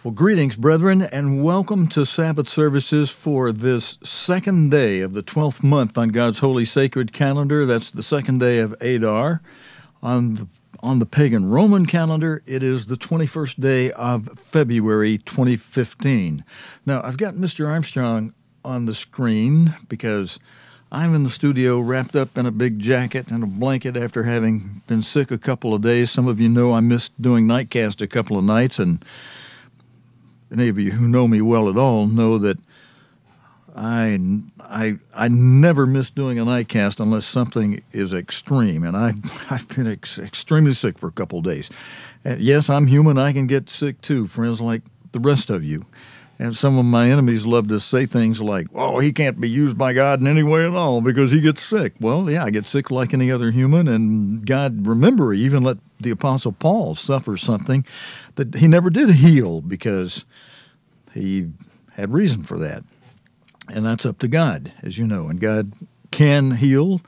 Well, greetings, brethren, and welcome to Sabbath services for this second day of the 12th month on God's holy sacred calendar. That's the second day of Adar. On the pagan Roman calendar, it is the 21st day of February 2015. Now, I've got Mr. Armstrong on the screen because I'm in the studio wrapped up in a big jacket and a blanket after having been sick a couple of days. Some of you know I missed doing Nightcast a couple of nights, and any of you who know me well at all know that I never miss doing a Nightcast unless something is extreme, and I've been extremely sick for a couple of days. And yes, I'm human. I can get sick too, friends, like the rest of you. And some of my enemies love to say things like, "Oh, he can't be used by God in any way at all because he gets sick." Well, yeah, I get sick like any other human, and God, remember, he even let the Apostle Paul suffer something that he never did heal because he had reason for that. And that's up to God, as you know. And God can heal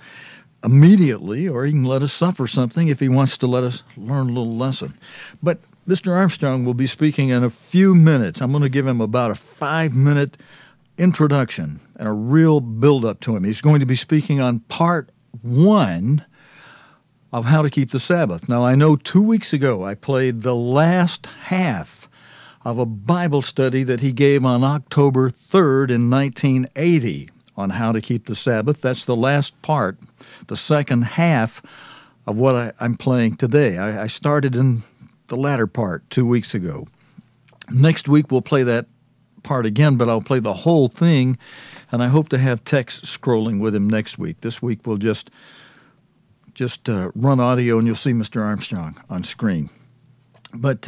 immediately, or he can let us suffer something if he wants to let us learn a little lesson. But Mr. Armstrong will be speaking in a few minutes. I'm going to give him about a 5-minute introduction and a real build-up to him. He's going to be speaking on part 1 of How to Keep the Sabbath. Now, I know 2 weeks ago I played the last half of a Bible study that he gave on October 3rd in 1980 on How to Keep the Sabbath. That's the last part, the second half of what I'm playing today. I started in the latter part 2 weeks ago. Next week we'll play that part again, but I'll play the whole thing, and I hope to have text scrolling with him next week. This week we'll just run audio, and you'll see Mr. Armstrong on screen. But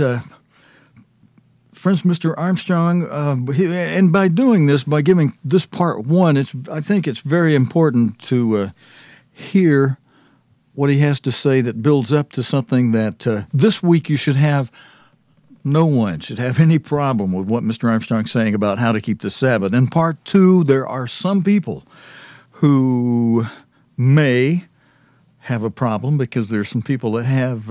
friends, Mr. Armstrong, and by doing this, by giving this part 1, I think it's very important to hear what he has to say that builds up to something that this week you should have. No one should have any problem with what Mr. Armstrong's saying about how to keep the Sabbath. In part 2, there are some people who may have a problem because there's some people that have,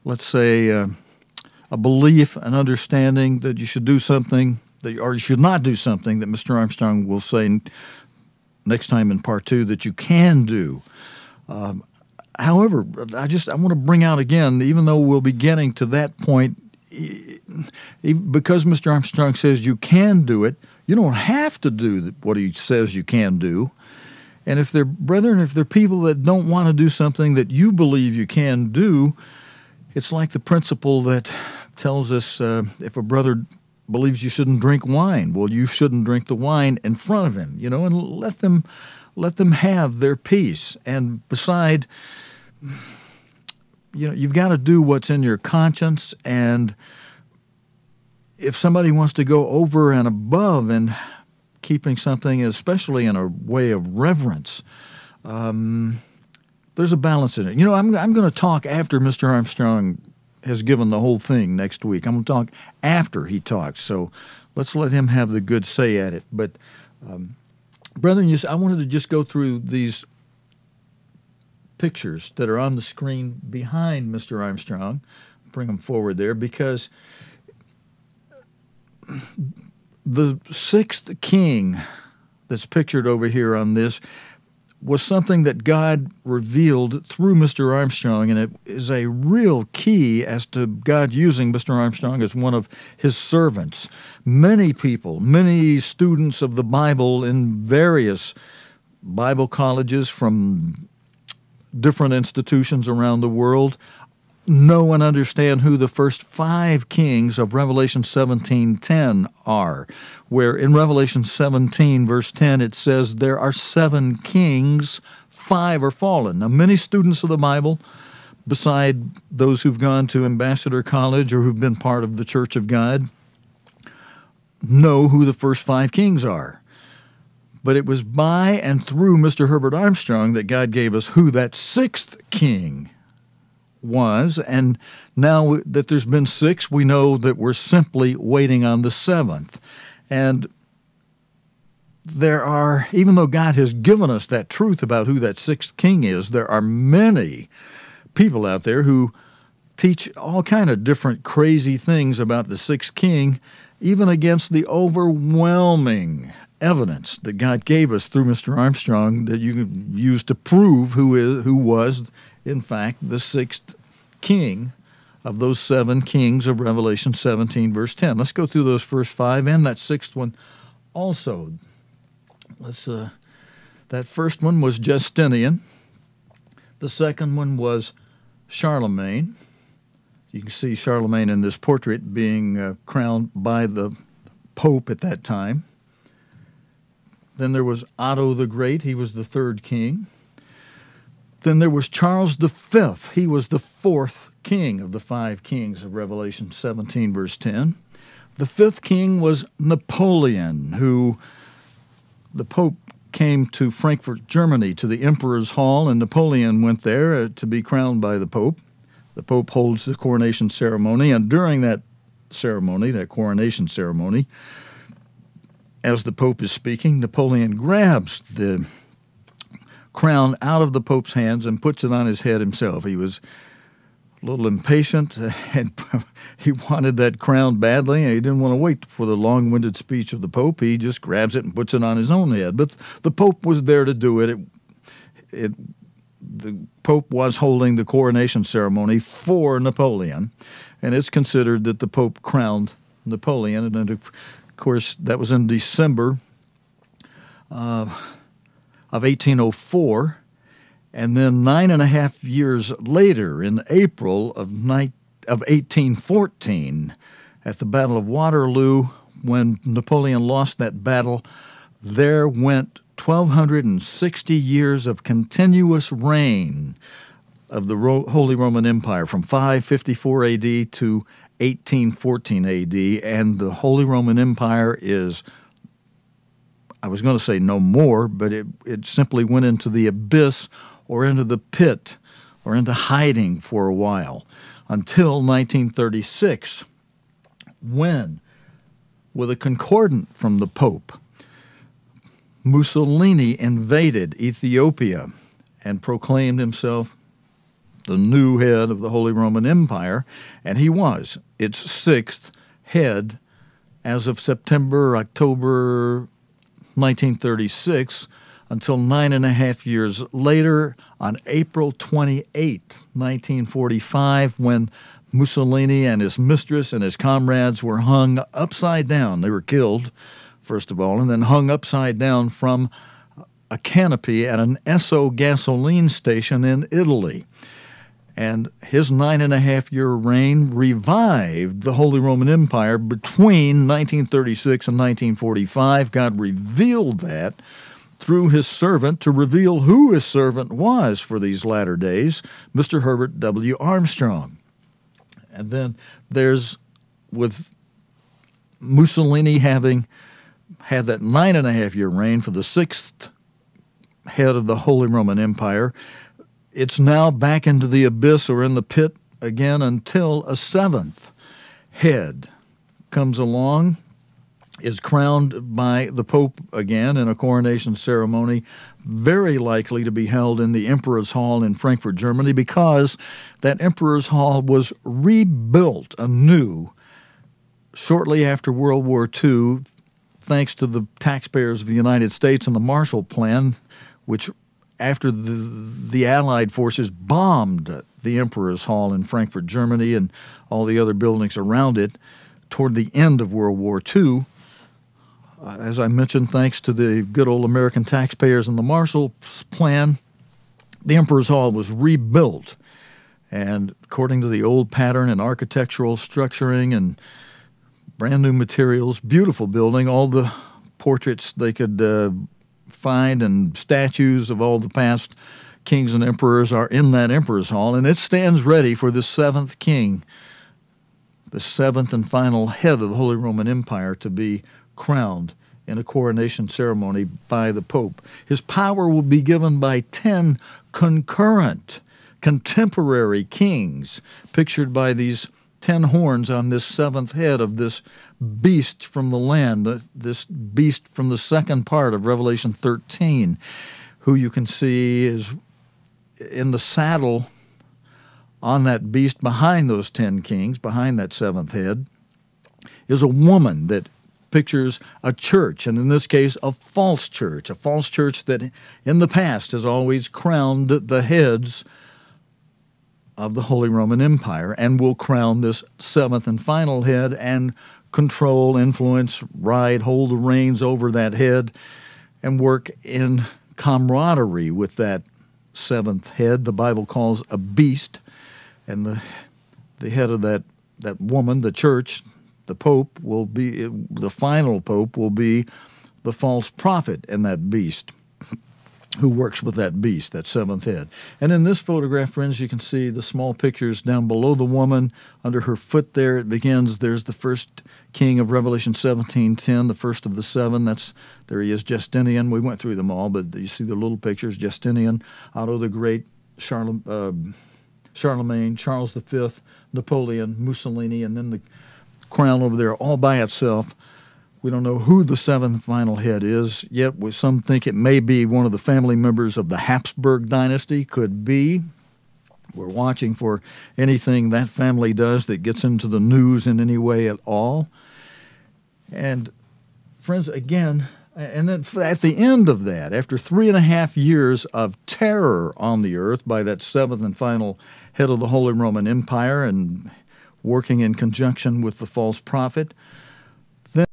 let's say, a belief, an understanding that you should do something, or you should not do something that Mr. Armstrong will say next time in part 2 that you can do. However, I want to bring out again, even though we'll be getting to that point, because Mr. Armstrong says you can do it, you don't have to do what he says you can do. And if they're brethren, if they're people that don't want to do something that you believe you can do, it's like the principle that tells us if a brother believes you shouldn't drink wine, well, you shouldn't drink the wine in front of him, and let them have their peace. And beside, you've got to do what's in your conscience, and if somebody wants to go over and above in keeping something, especially in a way of reverence, there's a balance in it. I'm going to talk after Mr. Armstrong has given the whole thing next week. I'm going to talk after he talks, so let's let him have the good say at it. But, brethren, I wanted to just go through these pictures that are on the screen behind Mr. Armstrong, bring them forward there, because the sixth king that's pictured over here on this was something that God revealed through Mr. Armstrong, and it is a real key as to God using Mr. Armstrong as one of his servants. Many people, many students of the Bible in various Bible colleges from different institutions around the world know and understand who the first 5 kings of Revelation 17:10 are, where in Revelation 17, verse 10, it says there are 7 kings, 5 are fallen. Now, many students of the Bible, beside those who've gone to Ambassador College or who've been part of the Church of God, know who the first 5 kings are. But it was by and through Mr. Herbert Armstrong that God gave us who that 6th king was, and now that there's been 6, we know that we're simply waiting on the 7th. And there are, even though God has given us that truth about who that 6th king is, there are many people out there who teach all kind of different crazy things about the sixth king, even against the overwhelming evidence that God gave us through Mr. Armstrong that you can use to prove who was, in fact, the sixth king of those 7 kings of Revelation 17, verse 10. Let's go through those first 5 and that sixth one also. That first one was Justinian. The second one was Charlemagne. You can see Charlemagne in this portrait being crowned by the Pope at that time. Then there was Otto the Great. He was the 3rd king. Then there was Charles V. He was the 4th king of the 5 kings of Revelation 17, verse 10. The 5th king was Napoleon, who the Pope came to Frankfurt, Germany, to the Emperor's Hall, and Napoleon went there to be crowned by the Pope. The Pope holds the coronation ceremony, and during that ceremony, that coronation ceremony, as the Pope is speaking, Napoleon grabs the crown out of the Pope's hands and puts it on his head himself. He was a little impatient, and he wanted that crown badly, and he didn't want to wait for the long-winded speech of the Pope. He just grabs it and puts it on his own head. But the Pope was there to do it. The Pope was holding the coronation ceremony for Napoleon, and it's considered that the Pope crowned Napoleon. And of course, that was in December of 1804. And then 9.5 years later, in April of 1814, at the Battle of Waterloo, when Napoleon lost that battle, there went 1,260 years of continuous reign of the Holy Roman Empire from 554 A.D. to 1814 A.D., and the Holy Roman Empire is, I was going to say no more, but it simply went into the abyss or into the pit or into hiding for a while until 1936, when, with a concordant from the Pope, Mussolini invaded Ethiopia and proclaimed himself the new head of the Holy Roman Empire, and he was its 6th head as of October 1936, until 9.5 years later, on April 28, 1945, when Mussolini and his mistress and his comrades were hung upside down. They were killed, first of all, and then hung upside down from a canopy at an Esso gasoline station in Italy. And his 9.5-year reign revived the Holy Roman Empire between 1936 and 1945. God revealed that through his servant to reveal who his servant was for these latter days, Mr. Herbert W. Armstrong. And then there's, with Mussolini having had that 9.5-year reign for the 6th head of the Holy Roman Empire, it's now back into the abyss or in the pit again until a 7th head comes along, is crowned by the Pope again in a coronation ceremony, very likely to be held in the Emperor's Hall in Frankfurt, Germany, because that Emperor's Hall was rebuilt anew shortly after World War II, thanks to the taxpayers of the United States and the Marshall Plan, which after the Allied forces bombed the Emperor's Hall in Frankfurt, Germany, and all the other buildings around it toward the end of World War II. As I mentioned, thanks to the good old American taxpayers and the Marshall Plan, the Emperor's Hall was rebuilt. And according to the old pattern and architectural structuring and brand new materials, beautiful building, all the portraits they could find and statues of all the past kings and emperors are in that Emperor's Hall, and it stands ready for the 7th king, the 7th and final head of the Holy Roman Empire, to be crowned in a coronation ceremony by the Pope. His power will be given by 10 concurrent, contemporary kings, pictured by these 10 horns on this 7th head of this beast from the land, this beast from the second part of Revelation 13, who you can see is in the saddle on that beast behind those 10 kings, behind that seventh head, is a woman that pictures a church, and in this case, a false church that in the past has always crowned the heads of the Holy Roman Empire and will crown this seventh and final head and control, influence, ride, hold the reins over that head and work in camaraderie with that seventh head. The Bible calls a beast, and the head of that woman, the church, the pope, will be the final pope, will be the false prophet and that beast who works with that beast, that seventh head. And in this photograph, friends, you can see the small pictures down below the woman. Under her foot there, it begins. There's the first king of Revelation 17:10, the first of the seven. There he is, Justinian. We went through them all, but you see the little pictures. Justinian, Otto the Great, Charlemagne, Charles V, Napoleon, Mussolini, and then the crown over there all by itself. We don't know who the seventh final head is yet. Some think it may be one of the family members of the Habsburg dynasty. Could be. We're watching for anything that family does that gets into the news in any way at all. And friends, again, and then at the end of that, after 3.5 years of terror on the earth by that seventh and final head of the Holy Roman Empire and working in conjunction with the false prophet, then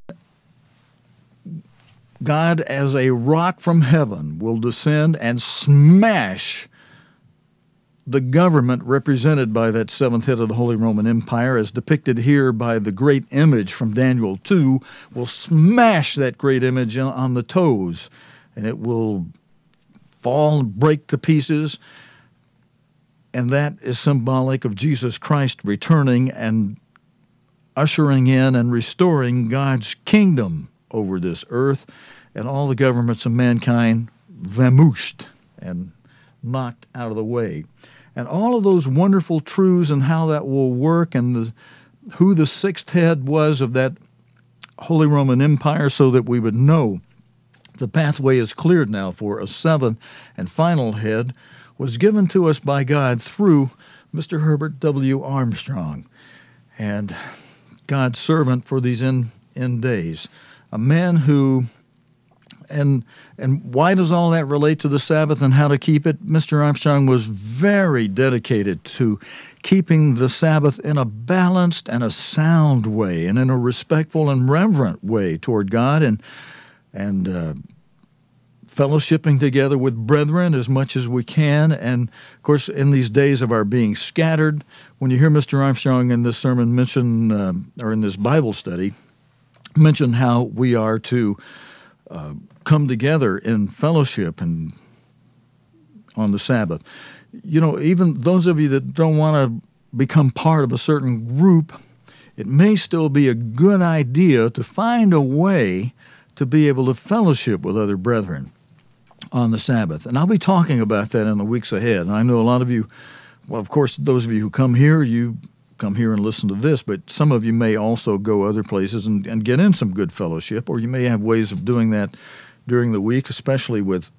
God, as a rock from heaven, will descend and smash the government represented by that seventh head of the Holy Roman Empire, as depicted here by the great image from Daniel 2, will smash that great image on the toes, and it will fall and break to pieces. And that is symbolic of Jesus Christ returning and ushering in and restoring God's kingdom over this earth, and all the governments of mankind vamooshed and knocked out of the way. And all of those wonderful truths and how that will work, and who the sixth head was of that Holy Roman Empire, so that we would know the pathway is cleared now for a seventh and final head, was given to us by God through Mr. Herbert W. Armstrong, and God's servant for these end days. A man who, and why does all that relate to the Sabbath and how to keep it? Mr. Armstrong was very dedicated to keeping the Sabbath in a balanced and a sound way, and in a respectful and reverent way toward God, and fellowshipping together with brethren as much as we can. And, of course, in these days of our being scattered, when you hear Mr. Armstrong in this sermon mention, or in this Bible study, mention how we are to come together in fellowship and on the Sabbath. You know, even those of you that don't want to become part of a certain group, it may still be a good idea to find a way to be able to fellowship with other brethren on the Sabbath. And I'll be talking about that in the weeks ahead. And I know a lot of you, well, of course, those of you who come here, you come here and listen to this, but some of you may also go other places and get in some good fellowship, or you may have ways of doing that during the week, especially with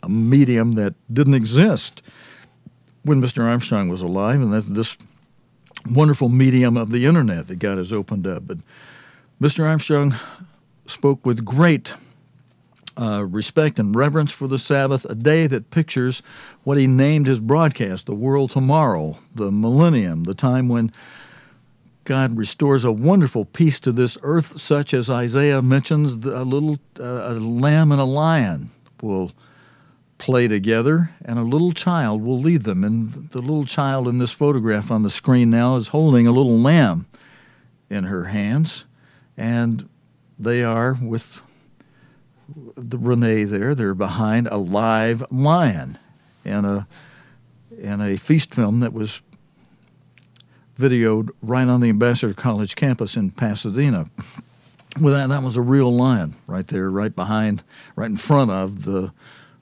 a medium that didn't exist when Mr. Armstrong was alive, and that's this wonderful medium of the internet that God has opened up. But Mr. Armstrong spoke with great respect and reverence for the Sabbath, a day that pictures what he named his broadcast, the world tomorrow, the millennium, the time when God restores a wonderful peace to this earth, such as Isaiah mentions, a lamb and a lion will play together, and a little child will lead them. And the little child in this photograph on the screen now is holding a little lamb in her hands, and they are with the Renee there. They're behind a live lion in a feast film that was videoed right on the Ambassador College campus in Pasadena. Well, that was a real lion right there, right in front of the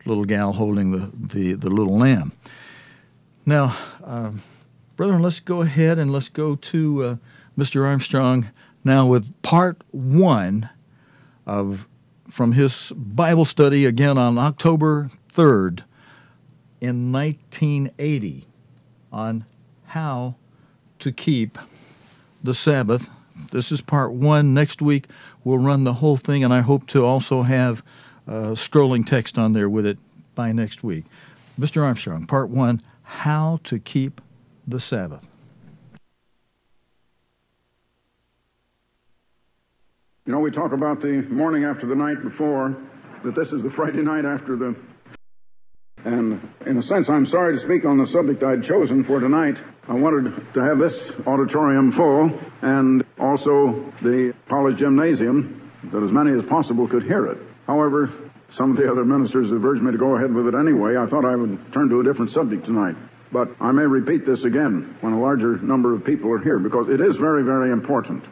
little gal holding the little lamb. Now, brethren, let's go ahead and let's go to Mr. Armstrong now with part one from his Bible study, again on October 3rd in 1980, on how to keep the Sabbath. This is part 1. Next week we'll run the whole thing, and I hope to also have scrolling text on there with it by next week. Mr. Armstrong, part 1, how to keep the Sabbath. You know, we talk about the morning after the night before, that this is the Friday night after the... And in a sense, I'm sorry to speak on the subject I'd chosen for tonight. I wanted to have this auditorium full and also the college gymnasium, that as many as possible could hear it. However, some of the other ministers have urged me to go ahead with it anyway. I thought I would turn to a different subject tonight. But I may repeat this again when a larger number of people are here, because it is very, very important.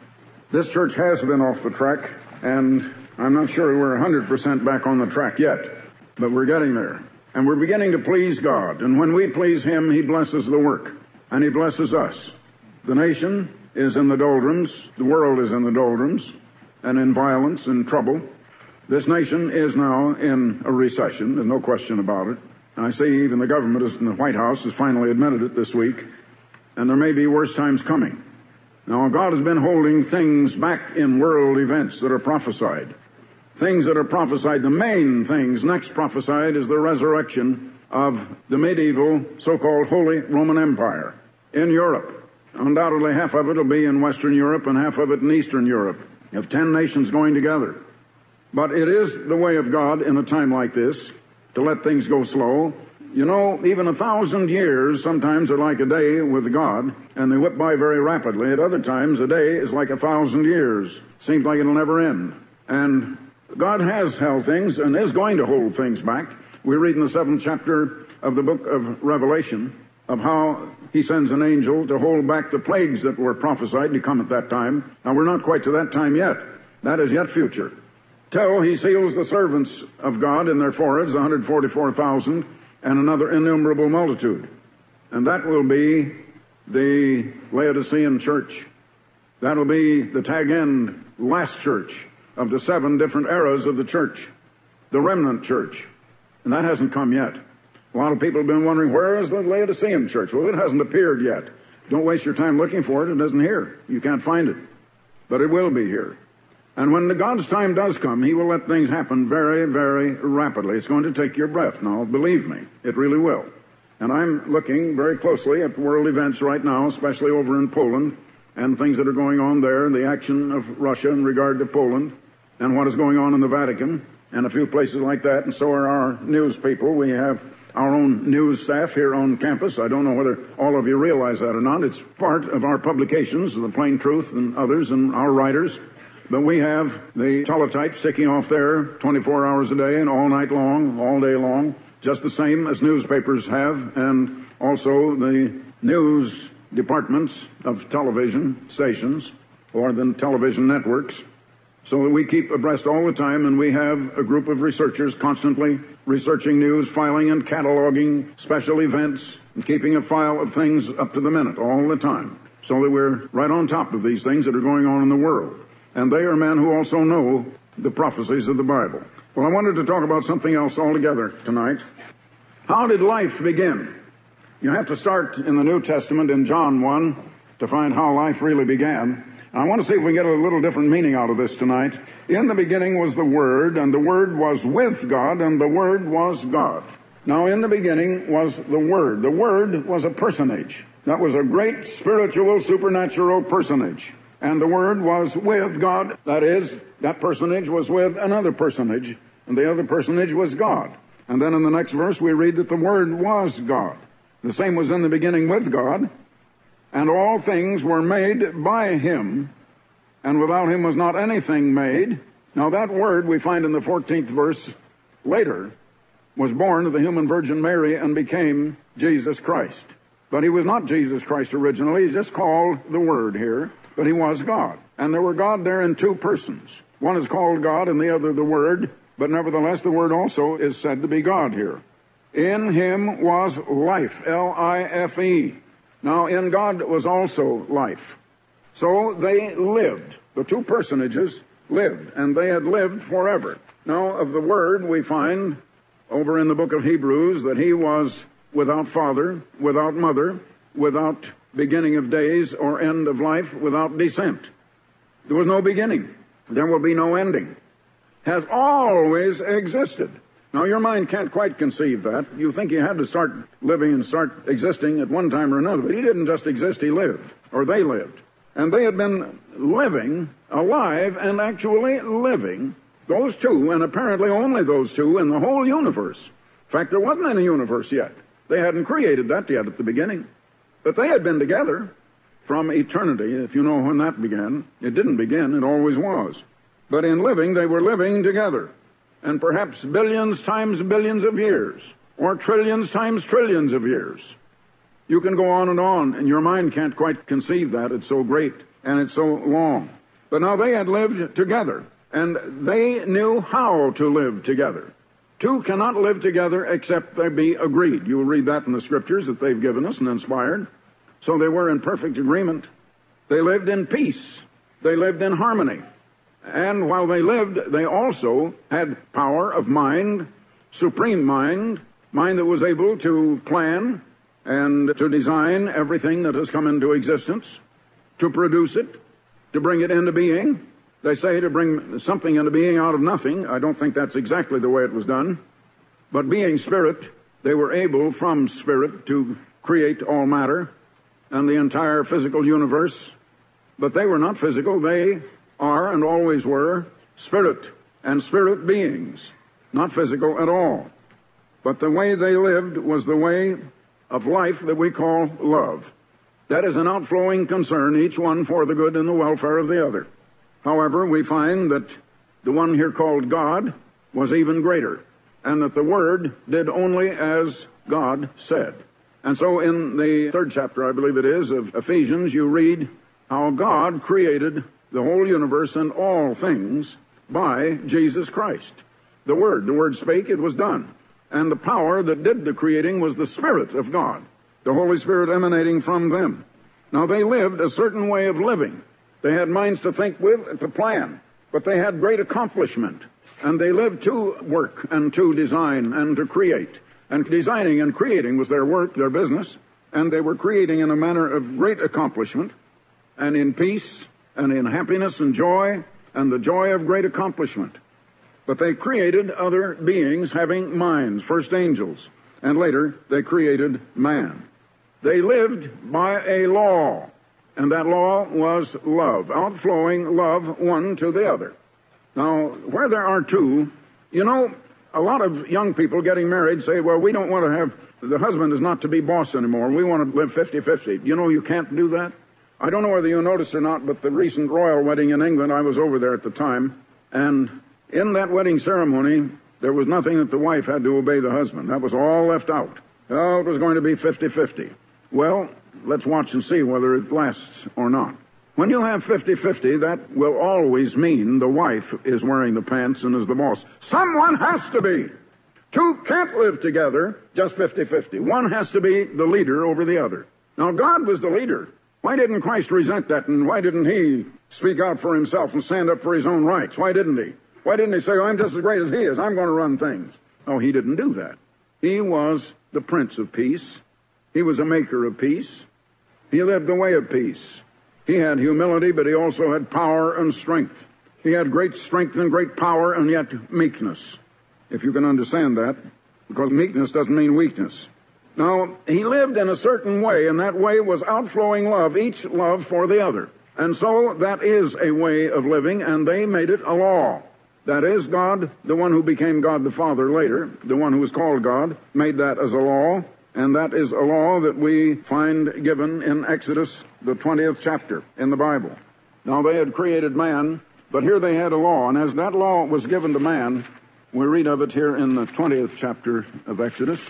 This church has been off the track, and I'm not sure we're 100% back on the track yet, but we're getting there. And we're beginning to please God. And when we please Him, He blesses the work, and He blesses us. The nation is in the doldrums. The world is in the doldrums and in violence and trouble. This nation is now in a recession. There's no question about it. And I see even the government in the White House has finally admitted it this week. And there may be worse times coming. Now, God has been holding things back in world events that are prophesied. Things that are prophesied, the main things next prophesied is the resurrection of the medieval so-called Holy Roman Empire in Europe. Undoubtedly, half of it will be in Western Europe and half of it in Eastern Europe. You have 10 nations going together. But it is the way of God in a time like this to let things go slow. You know, even 1,000 years sometimes are like a day with God, and they whip by very rapidly. At other times, a day is like 1,000 years. Seems like it'll never end. And God has held things and is going to hold things back. We read in the 7th chapter of the book of Revelation of how He sends an angel to hold back the plagues that were prophesied to come at that time. Now, we're not quite to that time yet. That is yet future. Till He seals the servants of God in their foreheads, 144,000, and another innumerable multitude. And that will be the Laodicean church. That will be the tag-end last church of the 7 different eras of the church, the remnant church. And that hasn't come yet. A lot of people have been wondering, where is the Laodicean church? Well, it hasn't appeared yet. Don't waste your time looking for it. It isn't here. You can't find it. But it will be here. And when God's time does come, He will let things happen very, very rapidly. It's going to take your breath. Now, believe me, it really will. And I'm looking very closely at world events right now, especially over in Poland, and things that are going on there, and the action of Russia in regard to Poland, and what is going on in the Vatican, and a few places like that. And so are our news people. We have our own news staff here on campus. I don't know whether all of you realize that or not. It's part of our publications, The Plain Truth and others, and our writers. But we have the teletype sticking off there 24 hours a day and all night long, all day long, just the same as newspapers have, and also the news departments of television stations or the television networks, so that we keep abreast all the time. And we have a group of researchers constantly researching news, filing and cataloging special events, and keeping a file of things up to the minute all the time, so that we're right on top of these things that are going on in the world. And they are men who also know the prophecies of the Bible. Well, I wanted to talk about something else altogether tonight. How did life begin? You have to start in the New Testament in John 1 to find how life really began. I want to see if we get a little different meaning out of this tonight. In the beginning was the Word, and the Word was with God, and the Word was God. Now, in the beginning was the Word. The Word was a personage. That was a great spiritual, supernatural personage. And the Word was with God. That is, that personage was with another personage, and the other personage was God. And then in the next verse we read that the Word was God. The same was in the beginning with God, and all things were made by Him, and without Him was not anything made. Now that Word we find in the 14th verse later was born of the human Virgin Mary and became Jesus Christ. But He was not Jesus Christ originally. He's just called the Word here. But He was God. And there were God there in 2 persons. One is called God and the other the Word. But nevertheless, the Word also is said to be God here. In Him was life, L-I-F-E. Now, in God was also life. So they lived. The 2 personages lived, and they had lived forever. Now, of the Word, we find over in the book of Hebrews that He was without father, without mother, without beginning of days or end of life without descent. There was no beginning. There will be no ending. Has always existed. Now, your mind can't quite conceive that. You think he had to start living and start existing at one time or another, but he didn't just exist, he lived, or they lived. And they had been living, alive, and actually living, those two, and apparently only those two, in the whole universe. In fact, there wasn't any universe yet. They hadn't created that yet at the beginning. But they had been together from eternity, if you know when that began. It didn't begin, it always was. But in living, they were living together. And perhaps billions times billions of years, or trillions times trillions of years. You can go on, and your mind can't quite conceive that. It's so great, and it's so long. But now they had lived together, and they knew how to live together. Two cannot live together except they be agreed. You'll read that in the scriptures that they've given us and inspired. So they were in perfect agreement. They lived in peace. They lived in harmony. And while they lived, they also had power of mind, supreme mind that was able to plan and to design everything that has come into existence, to produce it, to bring it into being. They say to bring something into being out of nothing. I don't think that's exactly the way it was done. But being spirit, they were able from spirit to create all matter and the entire physical universe. But they were not physical. They are and always were spirit and spirit beings, not physical at all. But the way they lived was the way of life that we call love. That is an outflowing concern, each one for the good and the welfare of the other. However, we find that the one here called God was even greater, and that the Word did only as God said. And so in the 3rd chapter, I believe it is, of Ephesians, you read how God created the whole universe and all things by Jesus Christ. The Word spake, it was done. And the power that did the creating was the Spirit of God, the Holy Spirit emanating from them. Now they lived a certain way of living. They had minds to think with, to plan, but they had great accomplishment. And they lived to work and to design and to create. And designing and creating was their work, their business. And they were creating in a manner of great accomplishment and in peace and in happiness and joy, and the joy of great accomplishment. But they created other beings having minds, first angels, and later they created man. They lived by a law, and that law was love, outflowing love one to the other. Now, where there are two, you know, a lot of young people getting married say, well, we don't want to have, the husband is not to be boss anymore. We want to live 50-50. You know you can't do that? I don't know whether you noticed or not, but the recent royal wedding in England, I was over there at the time, and in that wedding ceremony, there was nothing that the wife had to obey the husband. That was all left out. Oh, it was going to be 50-50. Well, let's watch and see whether it lasts or not. When you have 50-50, that will always mean the wife is wearing the pants and is the boss. Someone has to be. Two can't live together just 50-50. One has to be the leader over the other. Now, God was the leader. Why didn't Christ resent that, and why didn't he speak out for himself and stand up for his own rights? Why didn't he? Why didn't he say, oh, I'm just as great as he is, I'm going to run things? Oh, he didn't do that. He was the Prince of Peace. He was a maker of peace. He lived the way of peace. He had humility, but he also had power and strength. He had great strength and great power, and yet meekness, if you can understand that, because meekness doesn't mean weakness. Now, he lived in a certain way, and that way was outflowing love, each love for the other. And so that is a way of living, and they made it a law. That is, God, the one who became God the Father later, the one who was called God, made that as a law, and that is a law that we find given in Exodus, the 20th chapter in the Bible. Now, they had created man, but here they had a law, and as that law was given to man, we read of it here in the 20th chapter of Exodus.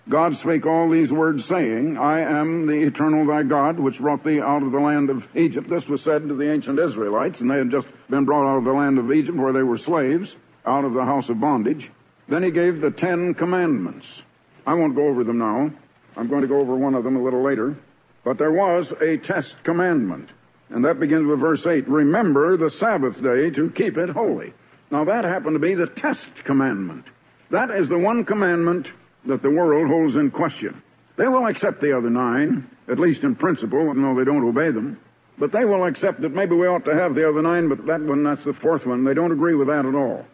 God spake all these words, saying, I am the eternal thy God, which brought thee out of the land of Egypt. This was said to the ancient Israelites, and they had just been brought out of the land of Egypt, where they were slaves, out of the house of bondage. Then he gave the 10 commandments. I won't go over them now. I'm going to go over one of them a little later. But there was a test commandment, and that begins with verse 8. Remember the Sabbath day to keep it holy. Now that happened to be the test commandment. That is the one commandment that the world holds in question. They will accept the other 9, at least in principle, even though they don't obey them. But they will accept that maybe we ought to have the other 9, but that one, that's the 4th one. They don't agree with that at all.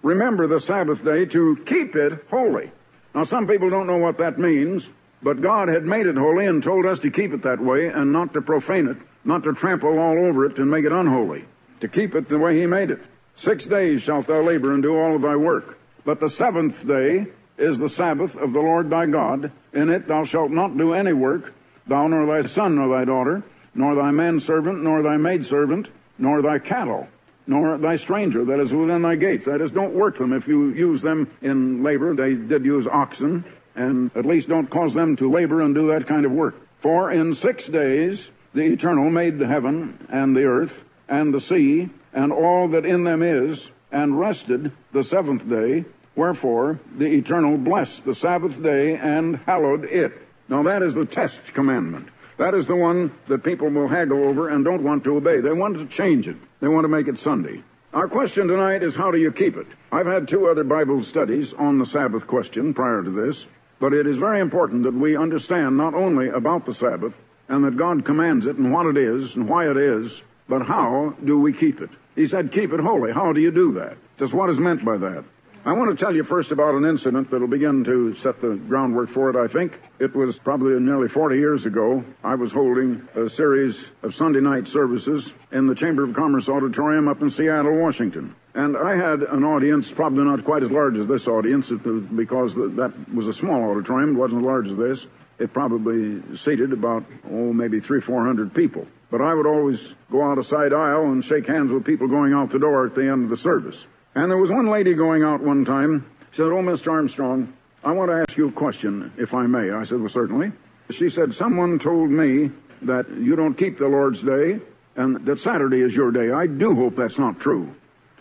Remember the Sabbath day to keep it holy. Now, some people don't know what that means, but God had made it holy and told us to keep it that way and not to profane it, not to trample all over it and make it unholy, to keep it the way He made it. 6 days shalt thou labor and do all of thy work. But the 7th day is the Sabbath of the Lord thy God. In it thou shalt not do any work, thou nor thy son nor thy daughter, nor thy manservant, nor thy maidservant, nor thy cattle, nor thy stranger that is within thy gates. That is, don't work them. If you use them in labor, they did use oxen, and at least don't cause them to labor and do that kind of work. For in 6 days the Eternal made the heaven and the earth and the sea and all that in them is, and rested the 7th day. Wherefore the Eternal blessed the Sabbath day and hallowed it. Now that is the test commandment. That is the one that people will haggle over and don't want to obey. They want to change it. They want to make it Sunday. Our question tonight is, how do you keep it? I've had 2 other Bible studies on the Sabbath question prior to this, but it is very important that we understand not only about the Sabbath and that God commands it and what it is and why it is, but how do we keep it? He said, keep it holy. How do you do that? Just what is meant by that? I want to tell you first about an incident that will begin to set the groundwork for it, I think. It was probably nearly 40 years ago. I was holding a series of Sunday night services in the Chamber of Commerce Auditorium up in Seattle, Washington. And I had an audience, probably not quite as large as this audience, because that was a small auditorium. It wasn't as large as this. It probably seated about, maybe 300-400 people. But I would always go out a side aisle and shake hands with people going out the door at the end of the service. And there was one lady going out one time. She said, Mr. Armstrong, I want to ask you a question, if I may. I said, well, certainly. She said, someone told me that you don't keep the Lord's Day and that Saturday is your day. I do hope that's not true.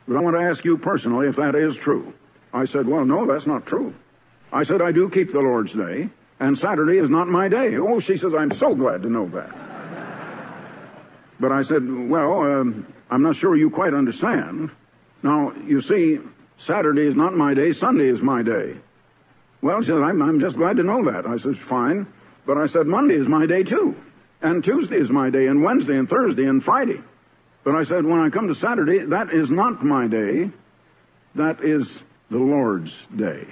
But I want to ask you personally if that is true. I said, well, no, that's not true. I said, I do keep the Lord's Day, and Saturday is not my day. Oh, she says, I'm so glad to know that. But I said, well, I'm not sure you quite understand. Now, you see, Saturday is not my day, Sunday is my day. Well, she said, I'm just glad to know that. I said, fine. But I said, Monday is my day too. And Tuesday is my day, and Wednesday, and Thursday, and Friday. But I said, when I come to Saturday, that is not my day. That is the Lord's day.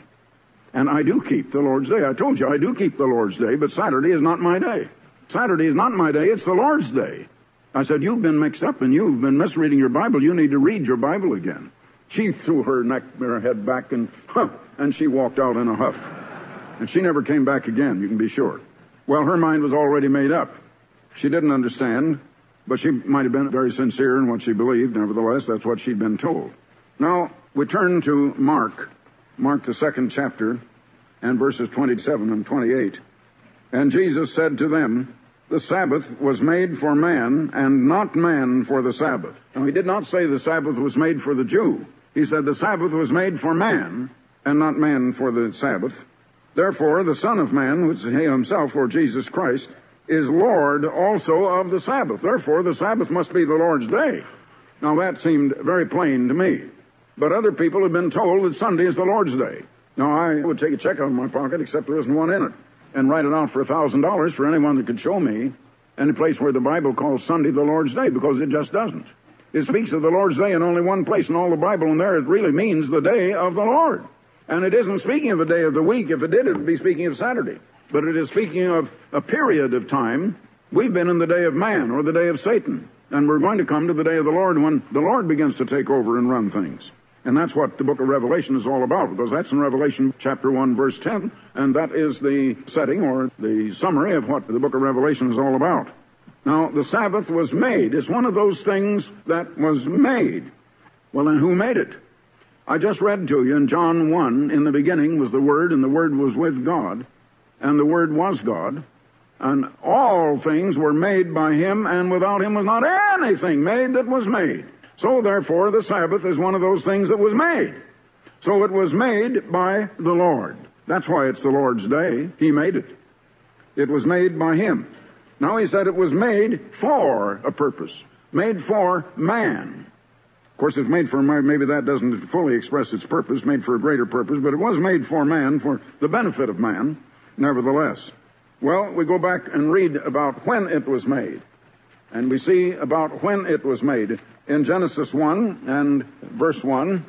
And I do keep the Lord's day. I told you, I do keep the Lord's day, but Saturday is not my day. Saturday is not my day, it's the Lord's day. I said, you've been mixed up and you've been misreading your Bible. You need to read your Bible again. She threw her head back and she walked out in a huff. And she never came back again, you can be sure. Well, her mind was already made up. She didn't understand, but she might have been very sincere in what she believed. Nevertheless, that's what she'd been told. Now, we turn to Mark the 2nd chapter, and verses 27 and 28. And Jesus said to them, the Sabbath was made for man, and not man for the Sabbath. Now, he did not say the Sabbath was made for the Jew. He said the Sabbath was made for man, and not man for the Sabbath. Therefore, the Son of Man, which is he himself, or Jesus Christ, is Lord also of the Sabbath. Therefore, the Sabbath must be the Lord's day. Now, that seemed very plain to me. But other people have been told that Sunday is the Lord's day. Now, I would take a check out of my pocket, except there isn't one in it, and write it out for $1,000 for anyone that could show me any place where the Bible calls Sunday the Lord's day, because it just doesn't. It speaks of the Lord's day in only one place in all the Bible, and there it really means the day of the Lord. And it isn't speaking of a day of the week. If it did, it would be speaking of Saturday. But it is speaking of a period of time. We've been in the day of man, or the day of Satan. And we're going to come to the day of the Lord when the Lord begins to take over and run things. And that's what the book of Revelation is all about, because that's in Revelation chapter 1, verse 10, and that is the setting or the summary of what the book of Revelation is all about. Now, the Sabbath was made. It's one of those things that was made. Well, then who made it? I just read to you in John 1, in the beginning was the Word, and the Word was with God, and the Word was God, and all things were made by Him, and without Him was not anything made that was made. So, therefore, the Sabbath is one of those things that was made. So it was made by the Lord. That's why it's the Lord's day. He made it. It was made by Him. Now, he said it was made for a purpose. Made for man. Of course, it's made for man. Maybe that doesn't fully express its purpose. Made for a greater purpose. But it was made for man, for the benefit of man, nevertheless. Well, we go back and read about when it was made. And we see about when it was made. In Genesis 1 and verse 1,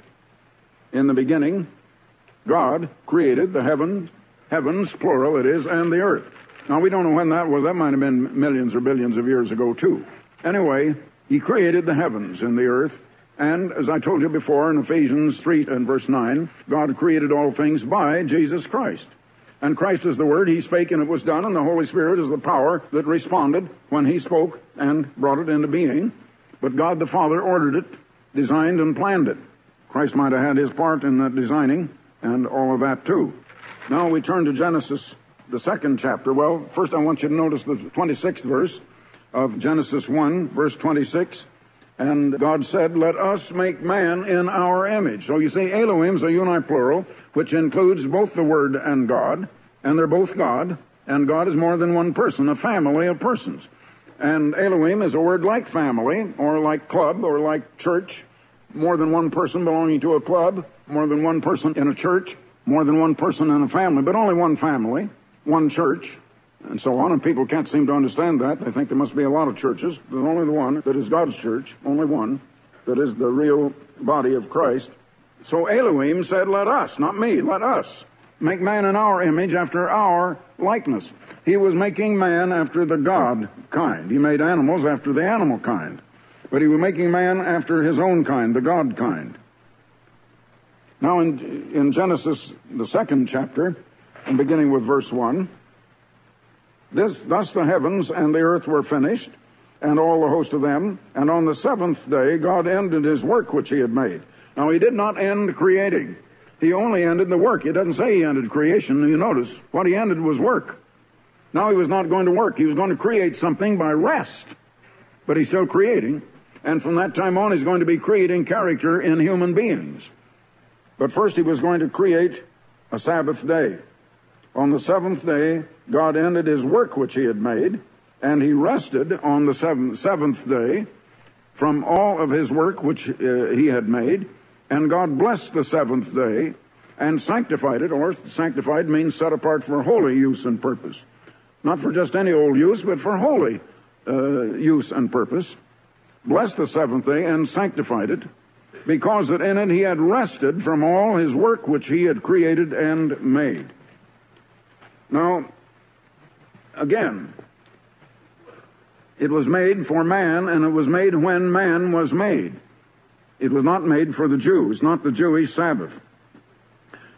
in the beginning, God created the heavens, plural it is, and the earth. Now, we don't know when that was. That might have been millions or billions of years ago, too. Anyway, he created the heavens and the earth. And as I told you before in Ephesians 3 and verse 9, God created all things by Jesus Christ. And Christ is the Word. He spake and it was done, and the Holy Spirit is the power that responded when He spoke and brought it into being. But God the Father ordered it, designed and planned it. Christ might have had his part in that designing and all of that too. Now we turn to Genesis, the second chapter. Well, first I want you to notice the 26th verse of Genesis 1, verse 26. And God said, let us make man in our image. So you see, Elohim's a uniplural, which includes both the Word and God, and they're both God, and God is more than one person, a family of persons. And Elohim is a word like family, or like club, or like church, more than one person belonging to a club, more than one person in a church, more than one person in a family, but only one family, one church, and so on. And people can't seem to understand that. They think there must be a lot of churches. There's only the one that is God's church, only one that is the real body of Christ. So Elohim said, let us, not me, let us make man in our image after our likeness. He was making man after the God kind. He made animals after the animal kind. But he was making man after his own kind, the God kind. Now in Genesis, the second chapter, and beginning with verse 1, thus the heavens and the earth were finished, and all the host of them. And on the seventh day God ended his work which he had made. Now he did not end creating. He only ended the work. It doesn't say he ended creation. You notice, what he ended was work. Now he was not going to work. He was going to create something by rest. But he's still creating. And from that time on, he's going to be creating character in human beings. But first he was going to create a Sabbath day. On the seventh day, God ended his work which he had made, and he rested on the seventh day from all of his work which he had made. And God blessed the seventh day and sanctified it, or sanctified means set apart for holy use and purpose. Not for just any old use, but for holy use and purpose. Blessed the seventh day and sanctified it, because that in it he had rested from all his work which he had created and made. Now, again, it was made for man, and it was made when man was made. It was not made for the Jews, not the Jewish Sabbath.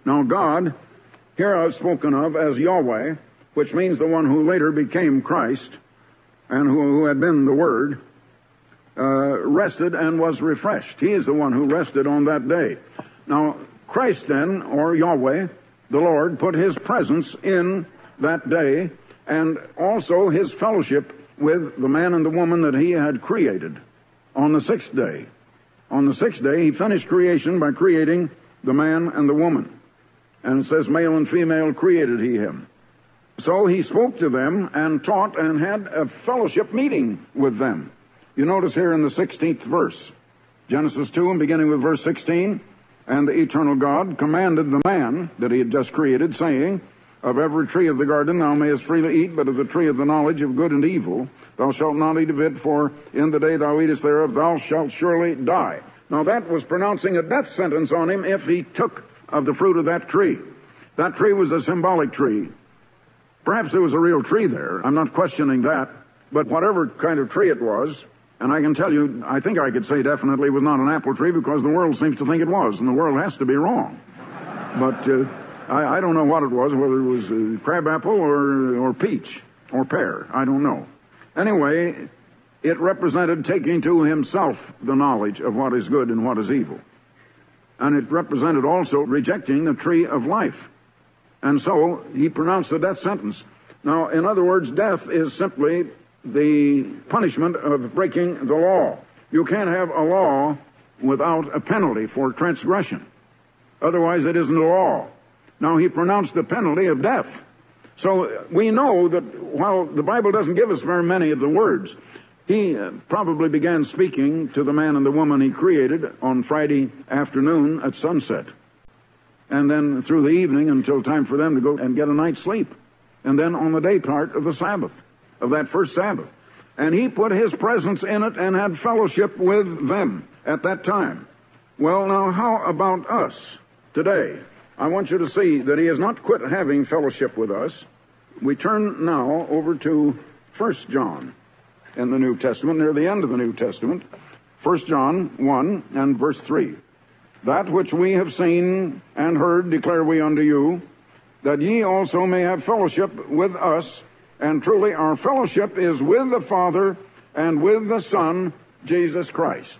Now God, here I've spoken of as Yahweh, which means the one who later became Christ, and who had been the Word, rested and was refreshed. He is the one who rested on that day. Now, Christ then, or Yahweh, the Lord, put his presence in that day, and also his fellowship with the man and the woman that he had created on the sixth day. On the sixth day, he finished creation by creating the man and the woman. And it says, male and female created he him. So he spoke to them and taught and had a fellowship meeting with them. You notice here in the 16th verse, Genesis 2, and beginning with verse 16, and the eternal God commanded the man that he had just created, saying, of every tree of the garden thou mayest freely eat, but of the tree of the knowledge of good and evil thou shalt not eat of it, for in the day thou eatest thereof thou shalt surely die. Now that was pronouncing a death sentence on him if he took of the fruit of that tree. That tree was a symbolic tree. Perhaps there was a real tree there. I'm not questioning that. But whatever kind of tree it was, and I can tell you, I think I could say definitely it was not an apple tree, because the world seems to think it was, and the world has to be wrong. But I don't know what it was, whether it was crab apple or peach or pear. I don't know. Anyway, it represented taking to himself the knowledge of what is good and what is evil. And it represented also rejecting the tree of life. And so he pronounced the death sentence. Now, in other words, death is simply the punishment of breaking the law. You can't have a law without a penalty for transgression. Otherwise, it isn't a law. Now, he pronounced the penalty of death. So we know that while the Bible doesn't give us very many of the words, he probably began speaking to the man and the woman he created on Friday afternoon at sunset, and then through the evening until time for them to go and get a night's sleep. and then on the day part of the Sabbath, of that first Sabbath. And he put his presence in it and had fellowship with them at that time. Well, now, how about us today? I want you to see that he has not quit having fellowship with us. We turn now over to 1 John in the New Testament, near the end of the New Testament. 1 John 1 and verse 3. That which we have seen and heard declare we unto you, that ye also may have fellowship with us. And truly our fellowship is with the Father and with the Son, Jesus Christ.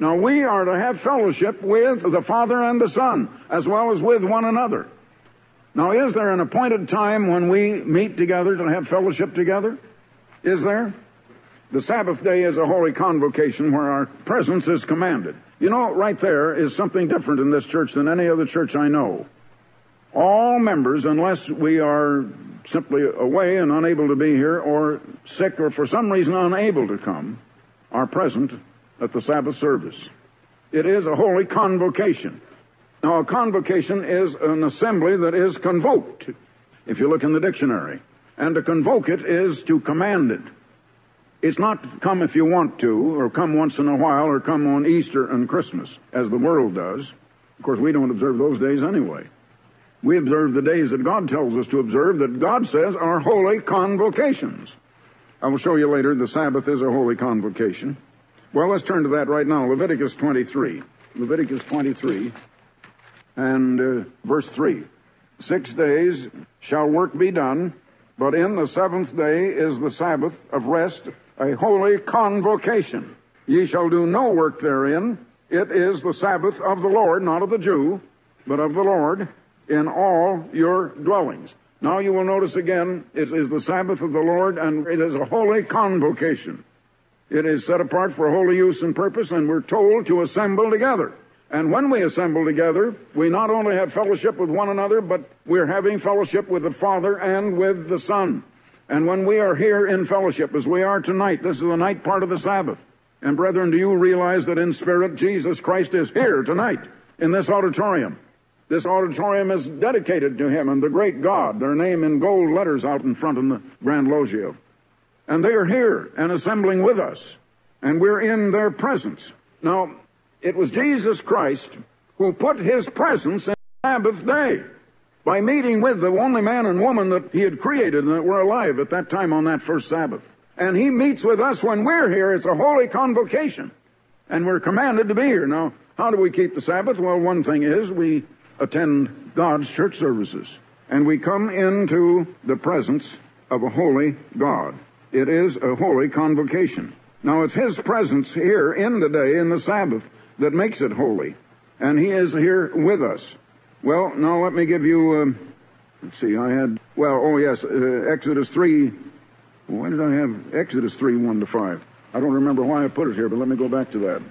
Now we are to have fellowship with the Father and the Son, as well as with one another. Now is there an appointed time when we meet together to have fellowship together? Is there? The Sabbath day is a holy convocation where our presence is commanded. You know, right there is something different in this church than any other church I know. All members, unless we are simply away and unable to be here, or sick, or for some reason unable to come, are present at the Sabbath service. It is a holy convocation. Now, a convocation is an assembly that is convoked, if you look in the dictionary. And to convoke it is to command it. It's not come if you want to, or come once in a while, or come on Easter and Christmas, as the world does. Of course, we don't observe those days anyway. We observe the days that God tells us to observe, that God says are holy convocations. I will show you later the Sabbath is a holy convocation. Well, let's turn to that right now. Leviticus 23. Leviticus 23 and verse 3. 6 days shall work be done, but in the seventh day is the Sabbath of rest, a holy convocation. Ye shall do no work therein. It is the Sabbath of the Lord, not of the Jew, but of the Lord, in all your dwellings. Now you will notice again, it is the Sabbath of the Lord, and it is a holy convocation. It is set apart for holy use and purpose, and we're told to assemble together. And when we assemble together, we not only have fellowship with one another, but we're having fellowship with the Father and with the Son. And when we are here in fellowship, as we are tonight, this is the night part of the Sabbath. And brethren, do you realize that in spirit, Jesus Christ is here tonight in this auditorium? This auditorium is dedicated to him and the great God, their name in gold letters out in front in the Grand Loggia. And they are here and assembling with us, and we're in their presence. Now, it was Jesus Christ who put his presence in the Sabbath day by meeting with the only man and woman that he had created and that were alive at that time on that first Sabbath. And he meets with us when we're here. It's a holy convocation, and we're commanded to be here. Now, how do we keep the Sabbath? Well, one thing is we attend God's church services, and we come into the presence of a holy God. It is a holy convocation. Now, it's his presence here in the day, in the Sabbath, that makes it holy, and he is here with us. Well, now let me give you, let's see, Exodus 3. Why did I have Exodus 3, 1 to 5? I don't remember why I put it here, but let me go back to that.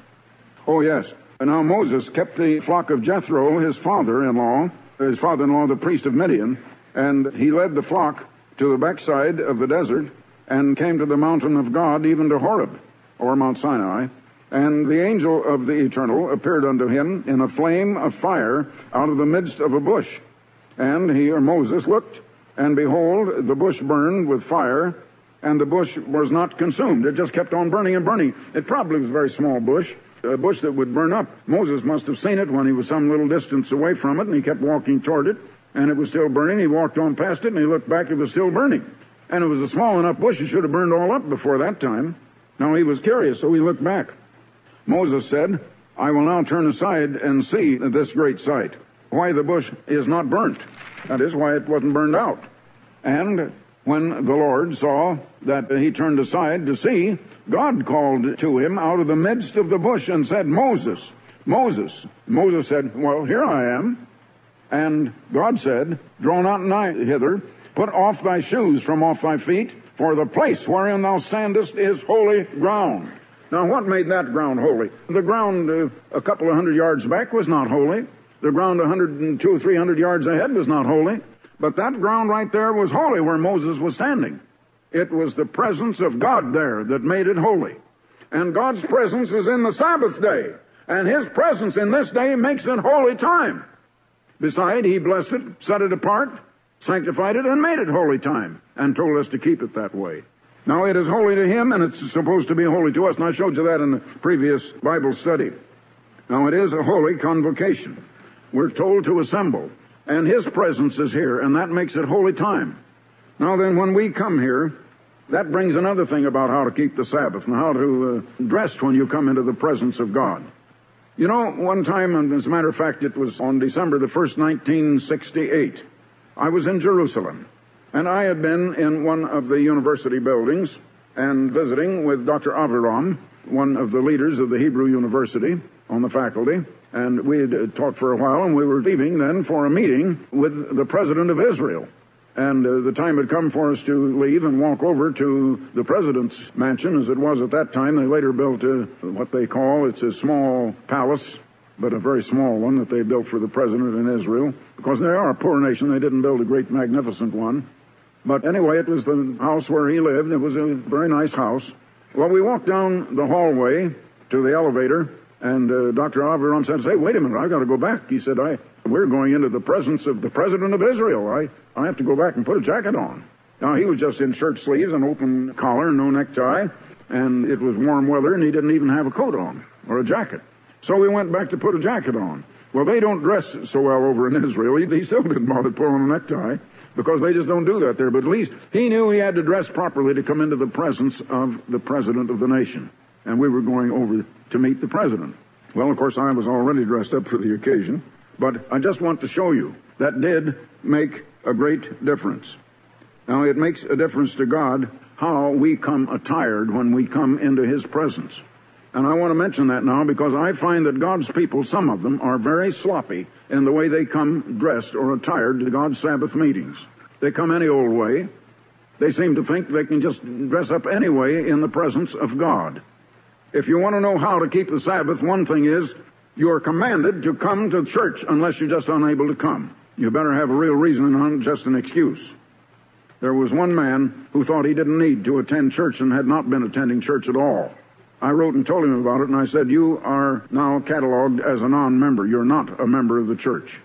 Oh, yes. And now Moses kept the flock of Jethro, his father-in-law, the priest of Midian, and he led the flock to the backside of the desert and came to the mountain of God, even to Horeb, or Mount Sinai. And the angel of the Eternal appeared unto him in a flame of fire out of the midst of a bush. And Moses looked, and behold, the bush burned with fire, and the bush was not consumed. It just kept on burning and burning. It probably was a very small bush, a bush that would burn up. Moses must have seen it when he was some little distance away from it, and he kept walking toward it, and it was still burning. He walked on past it, and he looked back, it was still burning. And it was a small enough bush, it should have burned all up before that time. Now he was curious, so he looked back. Moses said, I will now turn aside and see this great sight, why the bush is not burnt. That is, why it wasn't burned out. And when the Lord saw that he turned aside to see, God called to him out of the midst of the bush and said, Moses, Moses. Moses said, well, here I am. And God said, draw not nigh hither, put off thy shoes from off thy feet, for the place wherein thou standest is holy ground. Now, what made that ground holy? The ground a couple of 100 yards back was not holy. The ground 102 or 300 yards ahead was not holy. But that ground right there was holy where Moses was standing. It was the presence of God there that made it holy. And God's presence is in the Sabbath day. And his presence in this day makes it holy time. Beside, he blessed it, set it apart, sanctified it and made it holy time, and told us to keep it that way. Now, it is holy to Him, and it's supposed to be holy to us, and I showed you that in the previous Bible study. Now, it is a holy convocation. We're told to assemble, and His presence is here, and that makes it holy time. Now then, when we come here, that brings another thing about how to keep the Sabbath and how to dress when you come into the presence of God. You know, one time, and as a matter of fact, it was on December the 1st, 1968, I was in Jerusalem, and I had been in one of the university buildings and visiting with Dr. Aviram, one of the leaders of the Hebrew University on the faculty, and we had talked for a while, and we were leaving then for a meeting with the President of Israel. And the time had come for us to leave and walk over to the President's mansion, as it was at that time. They later built what they call, it's a small palace, but a very small one that they built for the President in Israel. Because they are a poor nation, they didn't build a great magnificent one. But anyway, it was the house where he lived. It was a very nice house. Well, we walked down the hallway to the elevator, and Dr. Aviram said, "Say, wait a minute, I've got to go back." He said, "We're going into the presence of the President of Israel. I have to go back and put a jacket on." Now, he was just in shirt sleeves, an open collar, no necktie, and it was warm weather, and he didn't even have a coat on or a jacket. So we went back to put a jacket on. Well, they don't dress so well over in Israel. He still didn't bother to put on a necktie, because they just don't do that there. But at least he knew he had to dress properly to come into the presence of the President of the nation. And we were going over to meet the President. Well, of course, I was already dressed up for the occasion, but I just want to show you that did make a great difference. Now, it makes a difference to God how we come attired when we come into His presence. And I want to mention that now because I find that God's people, some of them, are very sloppy in the way they come dressed or attired to God's Sabbath meetings. They come any old way. They seem to think they can just dress up any way in the presence of God. If you want to know how to keep the Sabbath, one thing is you are commanded to come to church unless you're just unable to come. You better have a real reason and not just an excuse. There was one man who thought he didn't need to attend church and had not been attending church at all. I wrote and told him about it, and I said, "You are now cataloged as a non-member. You're not a member of the church,"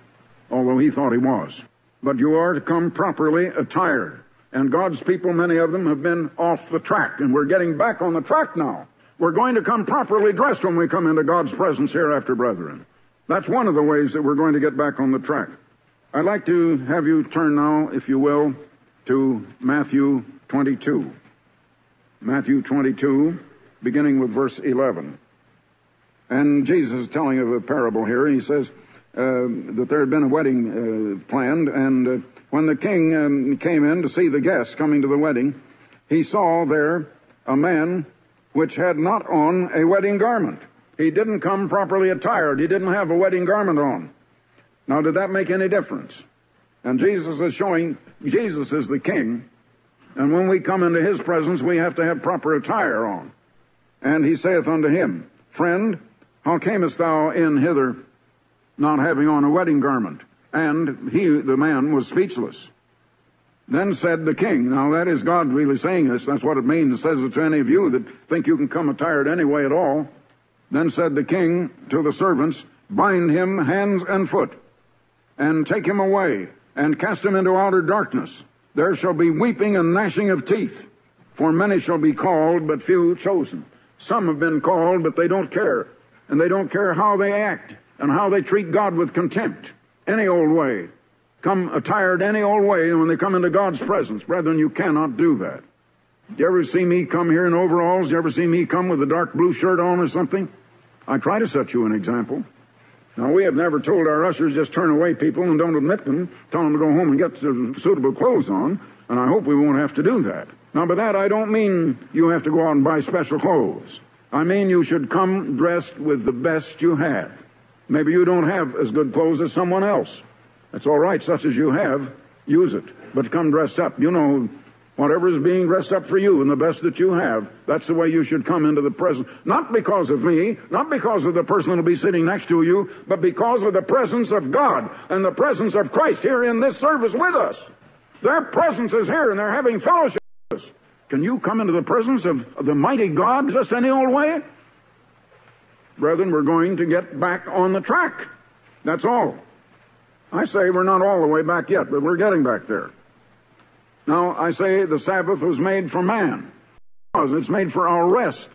although he thought he was. But you are to come properly attired. And God's people, many of them, have been off the track, and we're getting back on the track now. We're going to come properly dressed when we come into God's presence hereafter, brethren. That's one of the ways that we're going to get back on the track. I'd like to have you turn now, if you will, to Matthew 22. Matthew 22, beginning with verse 11. And Jesus is telling of a parable here. He says that there had been a wedding planned, and when the king came in to see the guests coming to the wedding, he saw there a man which had not on a wedding garment. He didn't come properly attired. He didn't have a wedding garment on. Now, did that make any difference? And Jesus is showing Jesus is the king, and when we come into His presence, we have to have proper attire on. And he saith unto him, "Friend, how camest thou in hither, not having on a wedding garment?" And he, the man, was speechless. Then said the king, now that is God really saying this, that's what it means. It says it to any of you that think you can come attired any way at all. Then said the king to the servants, "Bind him hands and foot, and take him away, and cast him into outer darkness. There shall be weeping and gnashing of teeth, for many shall be called, but few chosen." Some have been called, but they don't care. And they don't care how they act, and how they treat God with contempt. Any old way. Come attired any old way, and when they come into God's presence, brethren, you cannot do that. Do you ever see me come here in overalls? Do you ever see me come with a dark blue shirt on or something? I try to set you an example. Now, we have never told our ushers just turn away people and don't admit them, tell them to go home and get suitable clothes on, and I hope we won't have to do that. Now, by that, I don't mean you have to go out and buy special clothes. I mean you should come dressed with the best you have. Maybe you don't have as good clothes as someone else. That's all right, such as you have, use it. But come dressed up. You know, whatever is being dressed up for you and the best that you have, that's the way you should come into the presence. Not because of me, not because of the person that will be sitting next to you, but because of the presence of God and the presence of Christ here in this service with us. Their presence is here and they're having fellowship with us. Can you come into the presence of the mighty God just any old way? Brethren, we're going to get back on the track. That's all. I say we're not all the way back yet, but we're getting back there. Now, I say the Sabbath was made for man. It's made for our rest.